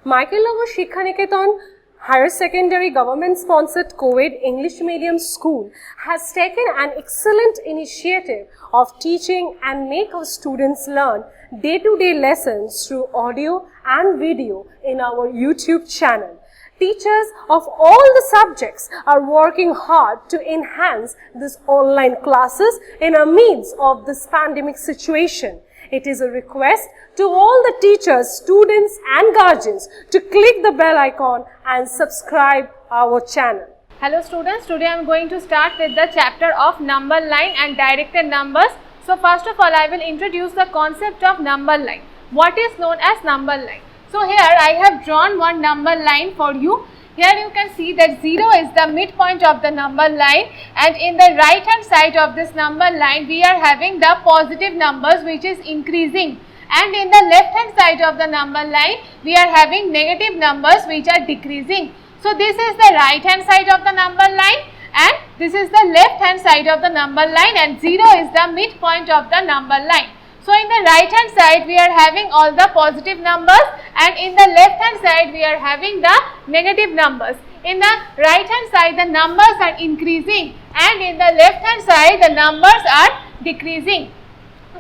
Michael Shikha Niketan Higher Secondary Government Sponsored Co-ed English Medium School has taken an excellent initiative of teaching and make our students learn day-to-day lessons through audio and video in our YouTube channel. Teachers of all the subjects are working hard to enhance these online classes in the midst of this pandemic situation. It is a request to all the teachers, students and guardians to click the bell icon and subscribe our channel. Hello students, today I am going to start with the chapter of number line and directed numbers. So first of all, I will introduce the concept of number line. What is known as number line? So here I have drawn one number line for you. Here you can see that 0 is the midpoint of the number line, and in the right hand side of this number line we are having the positive numbers which is increasing, and in the left hand side of the number line we are having negative numbers which are decreasing. So this is the right hand side of the number line and this is the left hand side of the number line, and 0 is the midpoint of the number line. So in the right hand side we are having all the positive numbers, and in the left hand side we are having the negative numbers. In the right hand side the numbers are increasing, and in the left hand side the numbers are decreasing.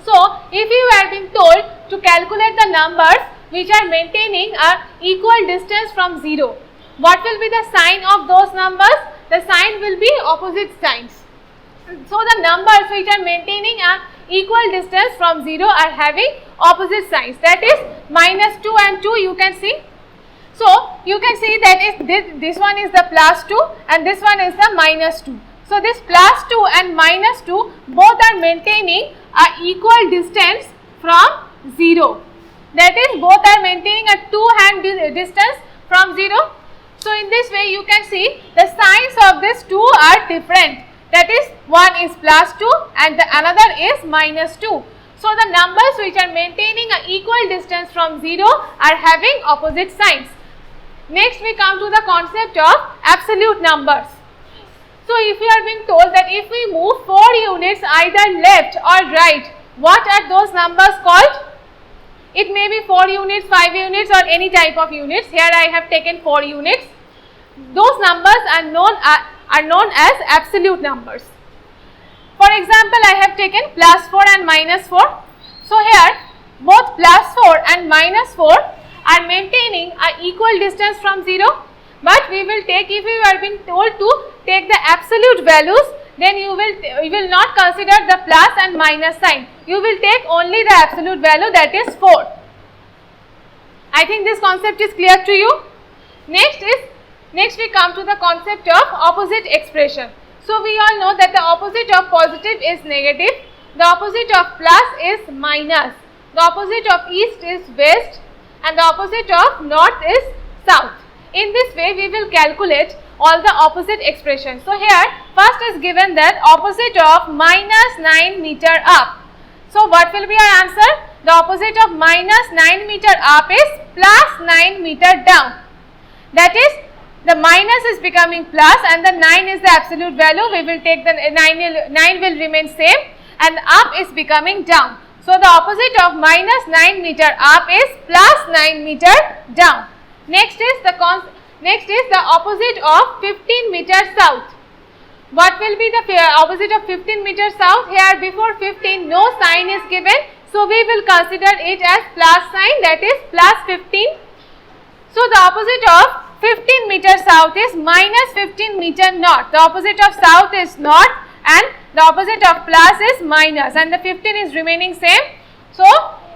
So if you are being told to calculate the numbers which are maintaining a equal distance from 0, what will be the sign of those numbers? The sign will be opposite signs. So the numbers which are maintaining a equal distance from 0 are having opposite signs, that is -2 and 2 you can see. So you can see that this one is the +2 and this one is the -2. So this +2 and -2 both are maintaining a equal distance from 0. That is, both are maintaining a 2-hand distance from 0. So in this way you can see the signs of these two are different. That is, one is +2 and the another is -2. So the numbers which are maintaining an equal distance from 0 are having opposite signs. Next we come to the concept of absolute numbers. So if you are being told that if we move 4 units either left or right, what are those numbers called? It may be 4 units, 5 units or any type of units. Here I have taken 4 units. Those numbers are known as absolute numbers. For example, I have taken +4 and -4. So here both +4 and -4 are maintaining an equal distance from 0. But we will take, if you are being told to take the absolute values, then you will not consider the plus and minus sign. You will take only the absolute value, that is 4. I think this concept is clear to you. Next we come to the concept of opposite expression. So we all know that the opposite of positive is negative, the opposite of plus is minus, the opposite of east is west, and the opposite of north is south. In this way we will calculate all the opposite expressions. So here first is given that opposite of -9 meter up. So what will be our answer? The opposite of -9 meter up is +9 meter down. That is, the minus is becoming plus and the 9 is the absolute value. We will take the 9 will remain same and up is becoming down. So the opposite of -9 meter up is +9 meter down. Next is the opposite of 15 meter south. What will be the opposite of 15 meter south? Here before 15 no sign is given, so we will consider it as plus sign, that is +15. So the opposite of 15 meter south is -15 meter north. The opposite of south is north and the opposite of plus is minus, and the 15 is remaining same. So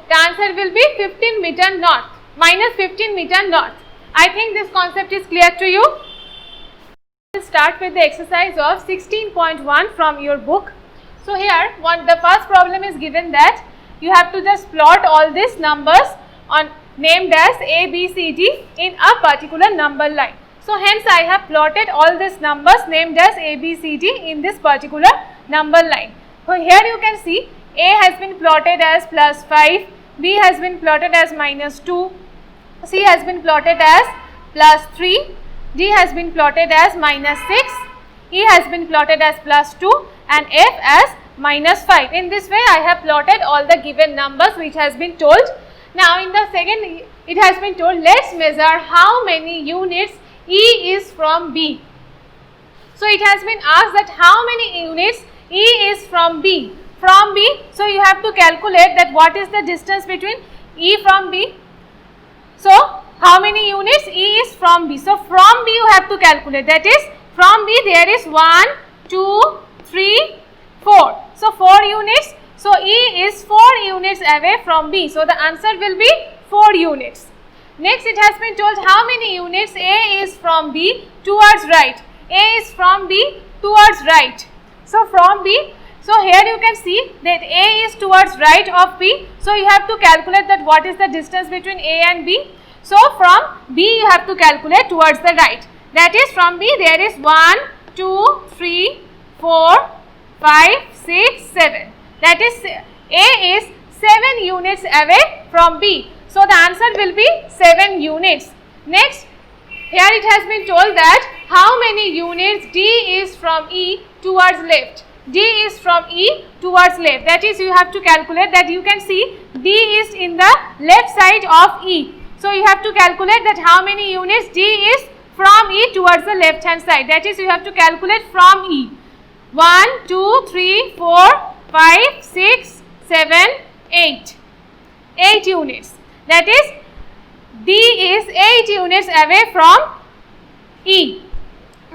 the answer will be 15 meter north, -15 meter north. I think this concept is clear to you. We will start with the exercise of 16.1 from your book. So here the first problem is given that you have to just plot all these numbers named as A, B, C, D in a particular number line. So hence I have plotted all these numbers named as A, B, C, D in this particular number line. So here you can see A has been plotted as +5, B has been plotted as -2, C has been plotted as +3, D has been plotted as -6, E has been plotted as +2 and F as -5. In this way I have plotted all the given numbers which has been told. Now in the second it has been told, let's measure how many units E is from B. So it has been asked that how many units E is from B. From B, so you have to calculate that what is the distance between E from B. So how many units E is from B. So from B you have to calculate, that is from B there is 1, 2, 3, 4. So 4 units. So E is 4 units away from B. So the answer will be 4 units. Next it has been told how many units A is from B towards right. A is from B towards right. So from B, so here you can see that A is towards right of B. So you have to calculate that what is the distance between A and B. So from B you have to calculate towards the right. That is from B there is 1, 2, 3, 4, 5, 6, 7. That is A is 7 units away from B. So the answer will be 7 units. Next, here it has been told that how many units D is from E towards left. D is from E towards left. That is you have to calculate that you can see D is in the left side of E. So you have to calculate that how many units D is from E towards the left hand side. That is you have to calculate from E. 1, 2, 3, 4, 5, 6, 7, 8. 8 units. That is D is 8 units away from E.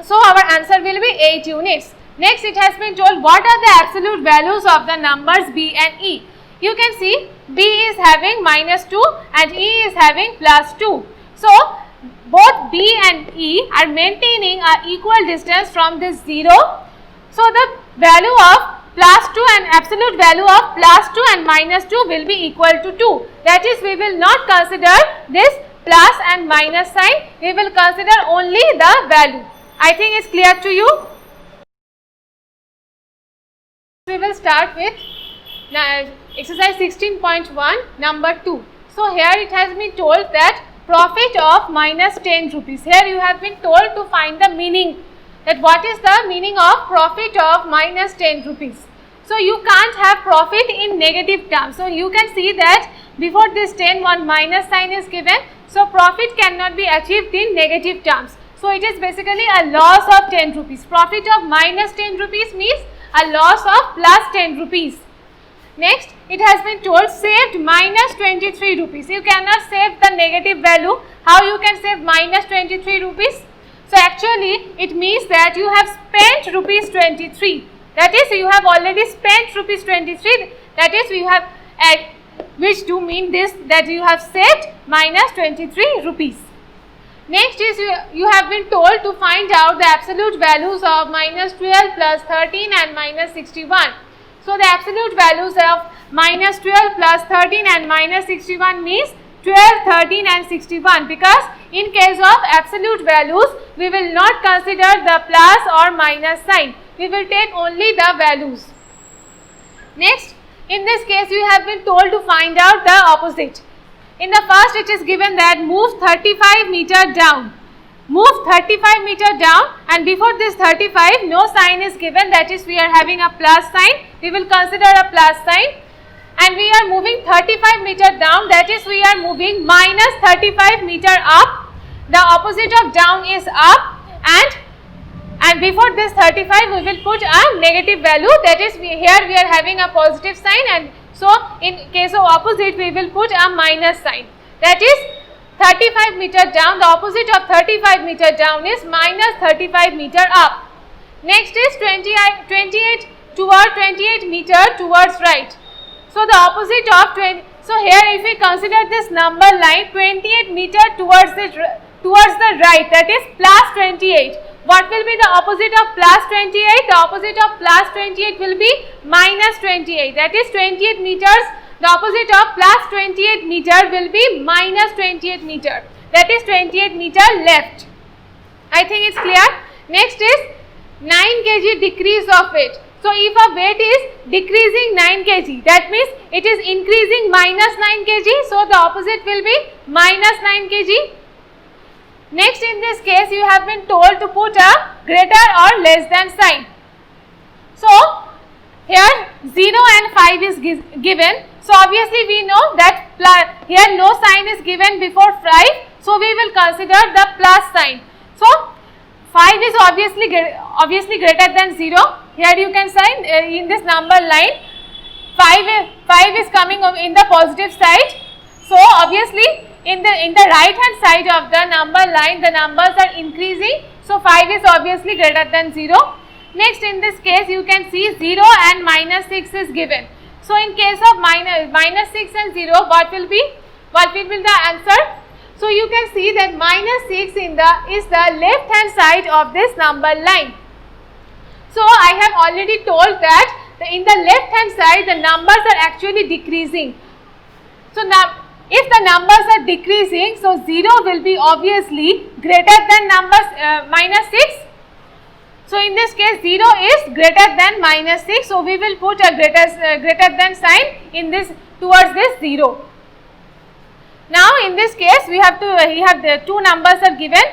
So our answer will be 8 units. Next it has been told what are the absolute values of the numbers B and E. You can see B is having -2 and E is having +2. So both B and E are maintaining a equal distance from this 0. So the value of +2 and absolute value of +2 and -2 will be equal to 2. That is we will not consider this plus and minus sign. We will consider only the value. I think it's clear to you. We will start with exercise 16.1 number 2. So here it has been told that profit of -10 rupees. Here you have been told to find the meaning, that what is the meaning of profit of -10 rupees. So you can't have profit in negative terms. So you can see that before this 10 one minus sign is given. So profit cannot be achieved in negative terms. So it is basically a loss of 10 rupees. Profit of -10 rupees means a loss of +10 rupees. Next, it has been told saved -23 rupees. You cannot save the negative value. How you can save -23 rupees? So actually, it means that you have spent rupees 23. That is, you have already spent rupees 23. That is, you have which do mean this, that you have saved -23 rupees. Next is you have been told to find out the absolute values of -12 plus 13 and -61. So the absolute values of -12 plus 13 and -61 means 12, 13 and 61, because in case of absolute values we will not consider the plus or minus sign. We will take only the values. Next, in this case you have been told to find out the opposite. In the first it is given that move 35 meter down. Move 35 meter down, and before this 35 no sign is given, that is we are having a plus sign. We will consider a plus sign, and we are moving 35 meter down, that is we are moving minus 35 meter up. The opposite of down is up, and before this 35 we will put a negative value, that is here we are having a positive sign, and so in case of opposite we will put a minus sign. That is 35 meter down, the opposite of 35 meter down is minus 35 meter up. Next is 28 meter towards right. So the opposite of 20, so here if we consider this number line 28 meter towards the right, that is plus 28. What will be the opposite of plus 28? The opposite of plus 28 will be minus 28. That is 28 meters. The opposite of plus 28 meter will be minus 28 meter. That is 28 meter left. I think it's clear. Next is 9 kg decrease of weight. So if a weight is decreasing 9 kg, that means it is increasing minus 9 kg. So the opposite will be minus 9 kg. Next, in this case you have been told to put a greater or less than sign. So here 0 and 5 is given. So obviously we know that here no sign is given before 5, so we will consider the plus sign. So 5 is obviously greater than 0. Here you can sign in this number line 5 is coming in the positive side. So obviously in the right hand side of the number line the numbers are increasing. So 5 is obviously greater than 0. Next, in this case you can see 0 and minus 6 is given. So in case of minus 6 and 0, what will be the answer? So you can see that minus 6 is the left hand side of this number line. So I have already told that in the left hand side the numbers are actually decreasing. So now if the numbers are decreasing, so 0 will be obviously greater than minus 6. So in this case 0 is greater than minus 6. So we will put a greater than sign in this towards this 0. Now in this case we have the two numbers are given,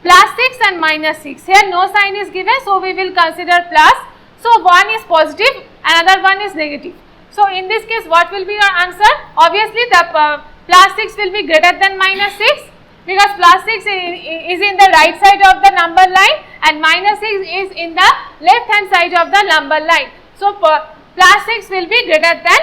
plus 6 and minus 6. Here no sign is given, so we will consider plus. So one is positive, another one is negative. So in this case what will be your answer? Obviously the plus 6 will be greater than minus 6, because plus 6 is in the right side of the number line and minus 6 is in the left hand side of the number line. So plus 6 will be greater than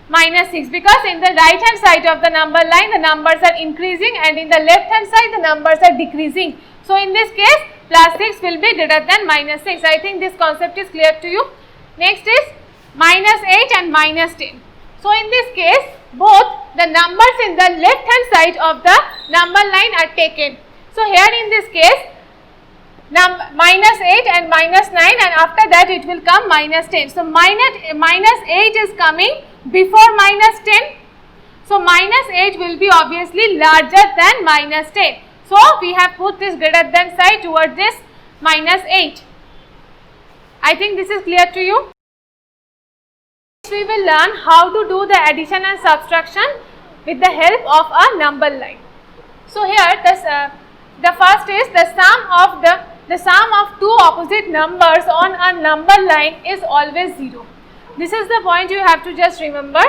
minus 6, because in the right hand side of the number line the numbers are increasing and in the left hand side the numbers are decreasing. So in this case plus 6 will be greater than minus 6. I think this concept is clear to you. Next is minus 8 and minus 10. So in this case both the numbers in the left hand side of the number line are taken. So here in this case minus 8 and minus 9, and after that it will come minus 10. So minus 8 is coming before minus 10. So minus 8 will be obviously larger than minus 10. So we have put this greater than sign towards this minus 8. I think this is clear to you. We will learn how to do the addition and subtraction with the help of a number line. So here the first is the sum of two opposite numbers on a number line is always 0. This is the point you have to just remember.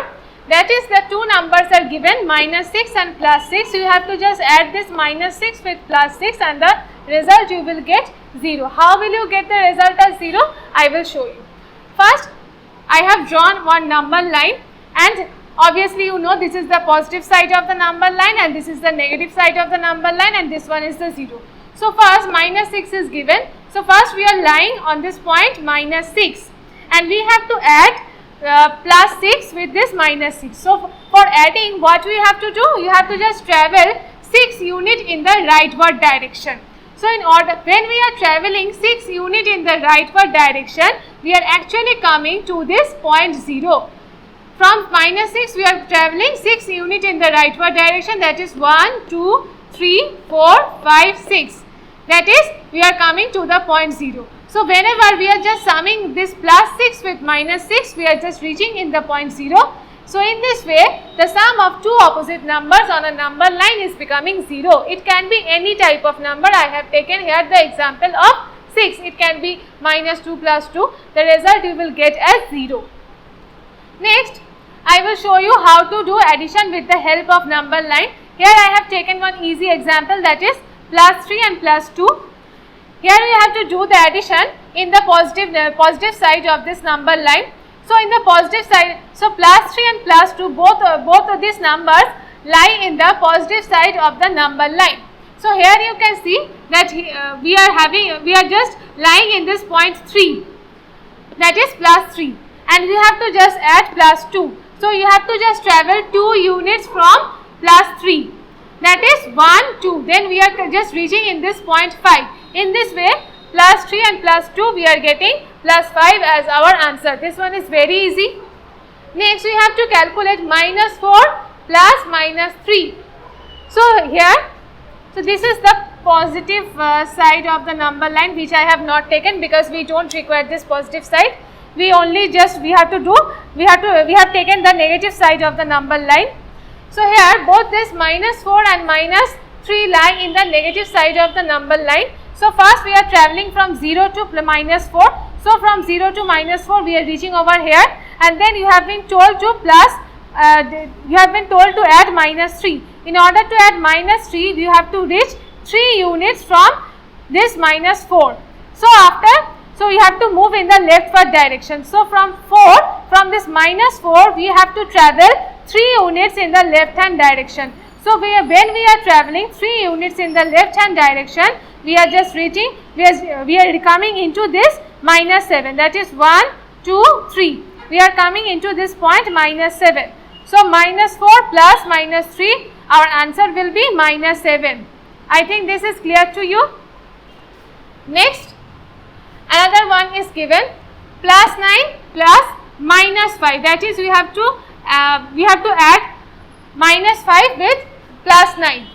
That is, the two numbers are given, minus 6 and plus 6. You have to just add this minus 6 with plus 6 and the result you will get 0. How will you get the result as 0? I will show you. First, I have drawn one number line, and obviously you know this is the positive side of the number line and this is the negative side of the number line, and this one is the 0. So first minus 6 is given. So first we are lying on this point minus 6, and we have to add plus 6 with this minus 6. So for adding, what we have to do? You have to just travel 6 units in the rightward direction. So in order, when we are traveling 6 units in the rightward direction, we are actually coming to this point 0. From minus 6 we are traveling 6 units in the rightward direction, that is 1, 2, 3, 4, 5, 6. That is, we are coming to the point 0. So whenever we are just summing this plus 6 with minus 6, we are just reaching in the point 0. So in this way, the sum of two opposite numbers on a number line is becoming 0. It can be any type of number. I have taken here the example of 6. It can be minus 2 plus 2. The result you will get as 0. Next, I will show you how to do addition with the help of number line. Here I have taken one easy example, that is plus 3 and plus 2. Here we have to do the addition in the positive side of this number line. So in the positive side, so plus 3 and plus 2, both of these numbers lie in the positive side of the number line. So here you can see that we are just lying in this point 3, that is plus 3, and we have to just add plus 2. So you have to just travel 2 units from plus 3, that is 1, 2. Then we are just reaching in this point 5. In this way, plus 3 and plus 2, we are getting plus 5 as our answer. This one is very easy. Next, we have to calculate minus 4 plus minus 3. So here, so this is the positive side of the number line, which I have not taken because we don't require this positive side. We have taken the negative side of the number line. So here both this minus 4 and minus 3 lie in the negative side of the number line. So first we are traveling from 0 to minus 4. So from 0 to minus 4 we are reaching over here, and then you have been told to plus you have been told to add minus 3. In order to add minus 3, you have to reach 3 units from this minus 4. So you have to move in the leftward direction. So from this minus 4, we have to travel 3 units in the left hand direction. So when we are traveling 3 units in the left hand direction, we are just reaching, we are coming into this minus 7, that is 1, 2, 3. We are coming into this point minus 7. So minus 4 plus minus 3, our answer will be minus 7. I think this is clear to you. Next, another one is given, plus 9 plus minus 5. That is, we have to add minus 5 with plus 9.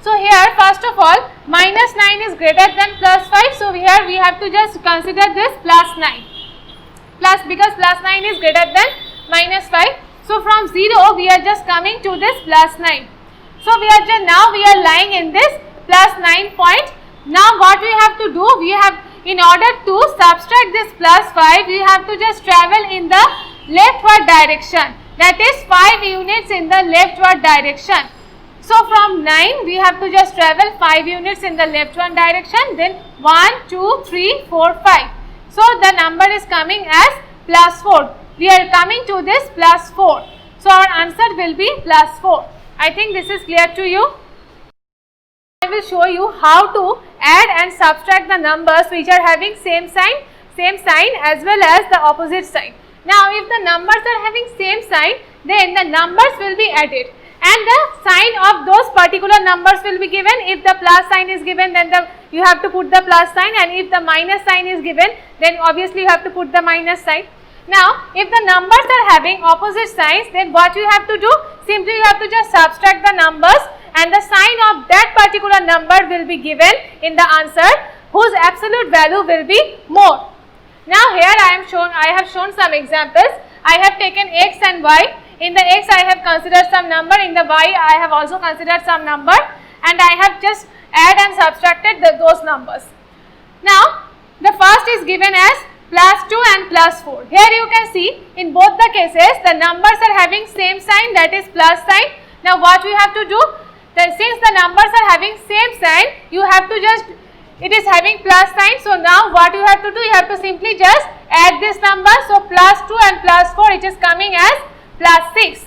So here, first of all, minus 9 is greater than plus 5. So here we have to just consider this plus 9. Because plus 9 is greater than minus 5. So from 0 we are just coming to this plus 9. So now we are lying in this plus 9 point. Now what we have to do, in order to subtract this plus 5, we have to just travel in the leftward direction. That is 5 units in the leftward direction. So from 9 we have to just travel 5 units in the leftward direction, then 1, 2, 3, 4, 5. So the number is coming as plus 4. We are coming to this plus 4. So our answer will be plus 4. I think this is clear to you. I will show you how to add and subtract the numbers which are having same sign as well as the opposite sign. Now if the numbers are having same sign, then the numbers will be added and the sign of those particular numbers will be given. If the plus sign is given, then you have to put the plus sign, and if the minus sign is given, then obviously you have to put the minus sign. Now if the numbers are having opposite signs, then what you have to do, simply you have to just subtract the numbers and the sign of that particular number will be given in the answer, whose absolute value will be more. Now here I have shown some examples. I have taken x and y. In the x I have considered some number, in the y I have also considered some number, and I have just add and subtracted those numbers. Now the first is given as plus 2 and plus 4. Here you can see in both the cases the numbers are having same sign, that is plus sign. Now what we have to do, since the numbers are having same sign, you have to just, it is having plus sign. So now what you have to do, you have to simply just add this number. So plus 2 and plus 4, it is coming as plus 6.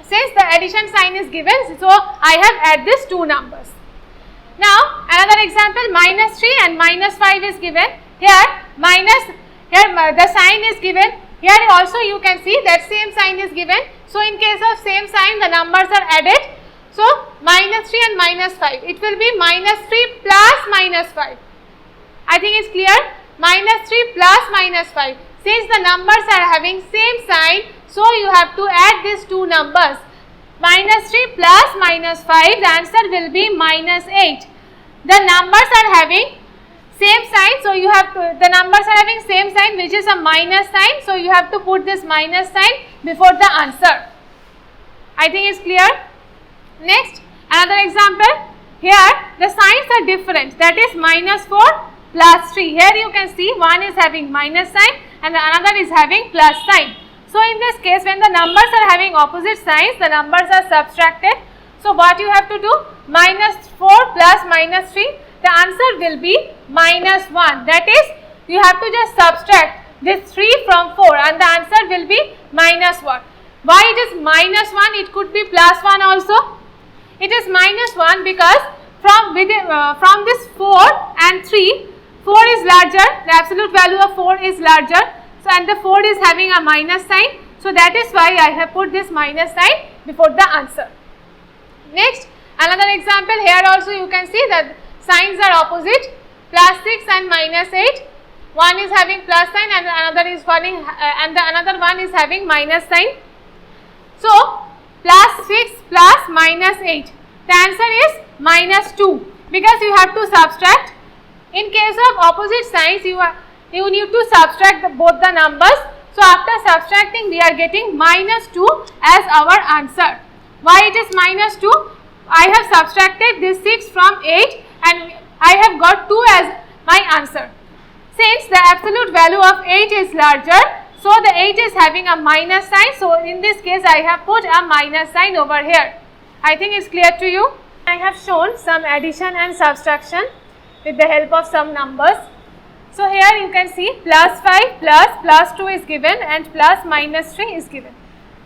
Since the addition sign is given, so I have added these two numbers. Now another example, minus 3 and minus 5 is given. Here the sign is given. Here also you can see that same sign is given. So in case of same sign, the numbers are added. So minus 3 and minus 5, it will be minus 3 plus minus 5. I think it's clear. Minus 3 plus minus 5. Since the numbers are having same sign, so you have to add these two numbers. Minus 3 plus minus 5, the answer will be minus 8. The numbers are having same sign, so you have to, the numbers are having same sign, which is a minus sign, so you have to put this minus sign before the answer. I think it's clear. Next, another example. Here the signs are different, that is minus 4 plus 3. Here you can see one is having minus sign and the another is having plus sign. So in this case, when the numbers are having opposite signs, the numbers are subtracted. So what you have to do, minus 4 plus minus 3, the answer will be minus 1. That is, you have to just subtract this 3 from 4 and the answer will be minus 1. Why it is minus 1? It could be plus 1 also. It is minus 1 because from this 4 and 3, 4 is larger, the absolute value of 4 is larger. So and the 4 is having a minus sign. So that is why I have put this minus sign before the answer. Next, another example. Here also you can see that signs are opposite, plus 6 and minus 8. One is having plus sign and another is another one is having minus sign. So plus 6 plus minus 8. The answer is minus 2 because you have to subtract. In case of opposite signs, you need to subtract both the numbers. So after subtracting, we are getting minus 2 as our answer. Why it is minus 2? I have subtracted this 6 from 8 and I have got 2 as my answer. Since the absolute value of 8 is larger, So the 8 is having a minus sign. So in this case I have put a minus sign over here. I think it's clear to you. I have shown some addition and subtraction with the help of some numbers. So here you can see plus 5 plus 2 is given and plus minus 3 is given.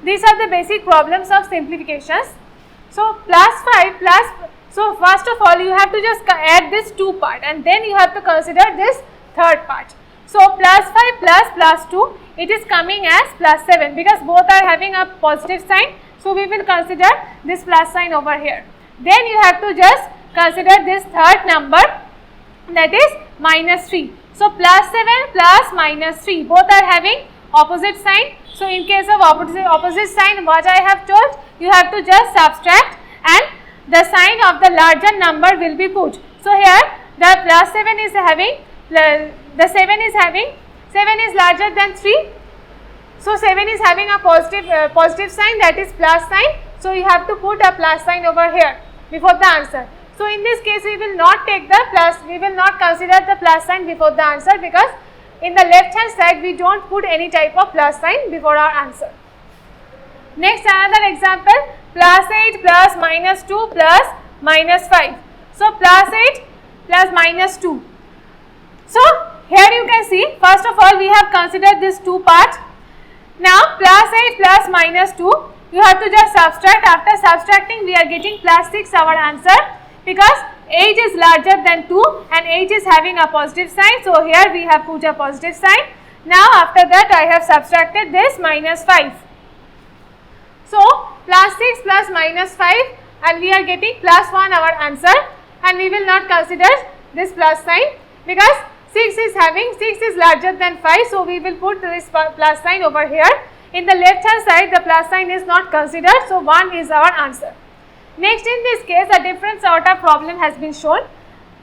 These are the basic problems of simplifications. So plus 5 plus, so first of all you have to just add this 2 part and then you have to consider this third part. So plus 5 plus 2, it is coming as plus 7 because both are having a positive sign. So we will consider this plus sign over here. Then you have to just consider this third number, that is minus 3. So plus 7 plus minus 3, both are having opposite sign. So in case of opposite sign, what I have told, you have to just subtract and the sign of the larger number will be put. So here the plus 7 is having, the 7 is larger than 3. So 7 is having a positive sign, that is plus sign. So you have to put a plus sign over here before the answer. So in this case we will not take the plus, we will not consider the plus sign before the answer because in the left hand side we don't put any type of plus sign before our answer. Next, another example, plus 8 plus minus 2 plus minus 5. So plus 8 plus minus 2. So here you can see, first of all we have considered this 2 part. Now plus 8 plus minus 2, you have to just subtract. After subtracting we are getting plus 6 our answer because 8 is larger than 2 and 8 is having a positive sign. So here we have put a positive sign. Now after that I have subtracted this minus 5. So plus 6 plus minus 5 and we are getting plus 1 our answer, and we will not consider this plus sign because 6 is larger than 5. So we will put this plus sign over here. In the left hand side the plus sign is not considered, so 1 is our answer. Next, in this case a different sort of problem has been shown.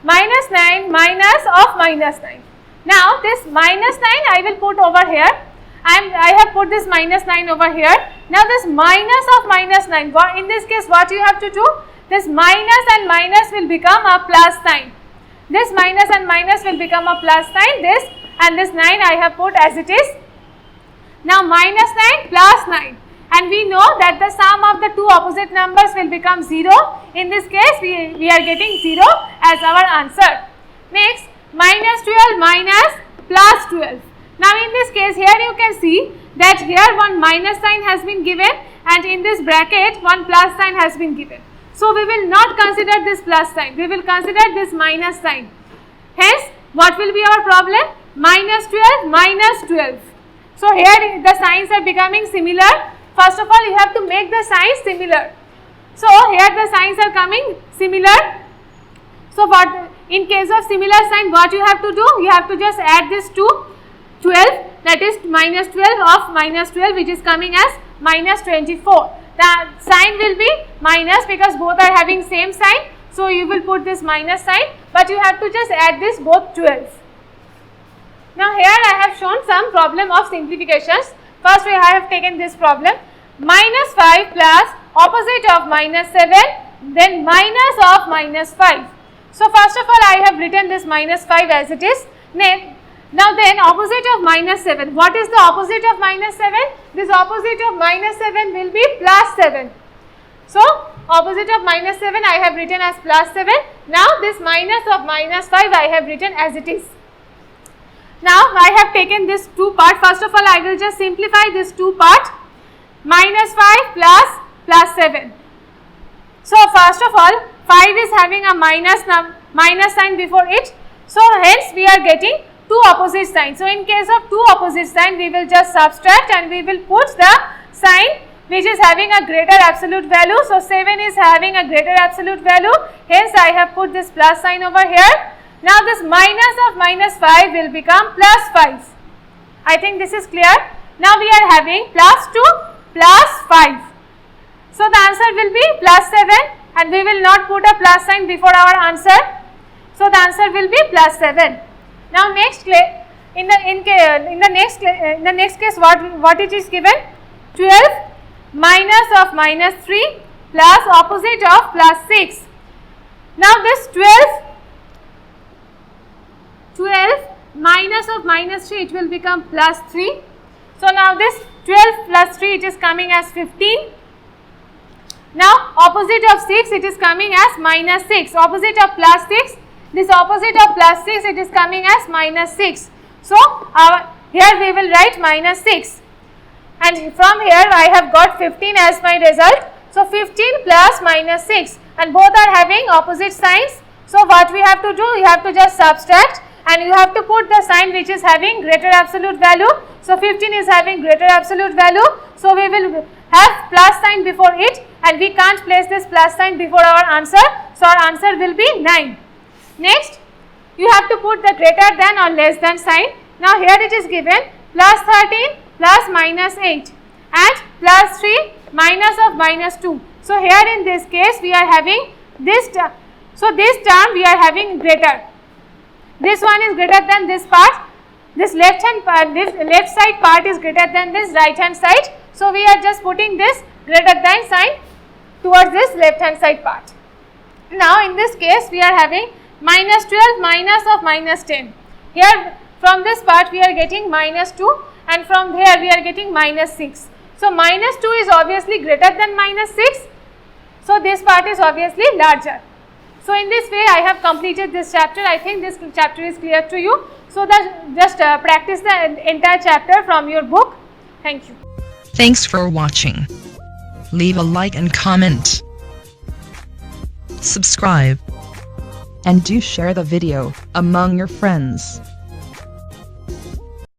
Minus 9 minus of minus 9. Now this minus 9 I will put over here. I have put this minus 9 over here. Now this minus of minus 9, in this case what you have to do? This minus and minus will become a plus sign. This minus and minus will become a plus sign. This and this 9 I have put as it is. Now minus 9 plus 9. And we know that the sum of the two opposite numbers will become 0. In this case, we are getting 0 as our answer. Next, minus 12 minus plus 12. Now in this case, here you can see that here one minus sign has been given and in this bracket one plus sign has been given. So we will not consider this plus sign, we will consider this minus sign. Hence, what will be our problem? Minus 12 minus 12. So here the signs are becoming similar. First of all, you have to make the signs similar. So here the signs are coming similar. So what in case of similar sign, what you have to do? You have to just add this to 12, that is minus 12 of minus 12, which is coming as minus 24. The sign will be minus because both are having same sign. So you will put this minus sign, but you have to just add this both 12. Now here I have shown some problem of simplifications. First I have taken this problem, minus 5 plus opposite of minus 7, then minus of minus 5. So first of all I have written this minus 5 as it is. Now then opposite of minus 7, what is the opposite of minus 7? This opposite of minus 7 will be plus 7. So opposite of minus 7 I have written as plus 7. Now this minus of minus 5 I have written as it is. Now I have taken this 2 part. First of all I will just simplify this 2 part. Minus 5 plus 7. So first of all 5 is having a minus sign before it. So hence we are getting 2 opposite signs. So in case of 2 opposite sign we will just subtract and we will put the sign which is having a greater absolute value. So 7 is having a greater absolute value. Hence I have put this plus sign over here. Now this minus of minus 5 will become plus 5. I think this is clear. Now we are having plus 2 plus 5. So the answer will be plus 7 and we will not put a plus sign before our answer. So the answer will be plus 7. Now next in the next case what it is given? 12 minus of minus 3 plus opposite of plus 6. Now this 12 minus of minus 3, it will become plus 3. So now this 12 plus 3, it is coming as 15. Now opposite of 6, it is coming as minus 6. Opposite of plus 6, this opposite of plus 6, it is coming as minus 6. So here we will write minus 6. And from here I have got 15 as my result. So 15 plus minus 6, and both are having opposite signs. So what we have to do, you have to just subtract, and you have to put the sign which is having greater absolute value. So 15 is having greater absolute value. So we will have plus sign before it, and we can't place this plus sign before our answer. So our answer will be 9. Next, you have to put the greater than or less than sign. Now here it is given plus 13 plus minus 8 and plus 3 minus of minus 2. So here in this case we are having this term. So this term we are having greater. This one is greater than this part. This left side part is greater than this right hand side. So we are just putting this greater than sign towards this left hand side part. Now in this case we are having minus 12 minus of minus 10. Here from this part we are getting minus 2, and from here we are getting minus 6. So minus 2 is obviously greater than minus 6. So this part is obviously larger. So in this way I have completed this chapter. I think this chapter is clear to you. So that just practice the entire chapter from your book. Thank you. Thanks for watching. Leave a like and comment. Subscribe. And do share the video among your friends.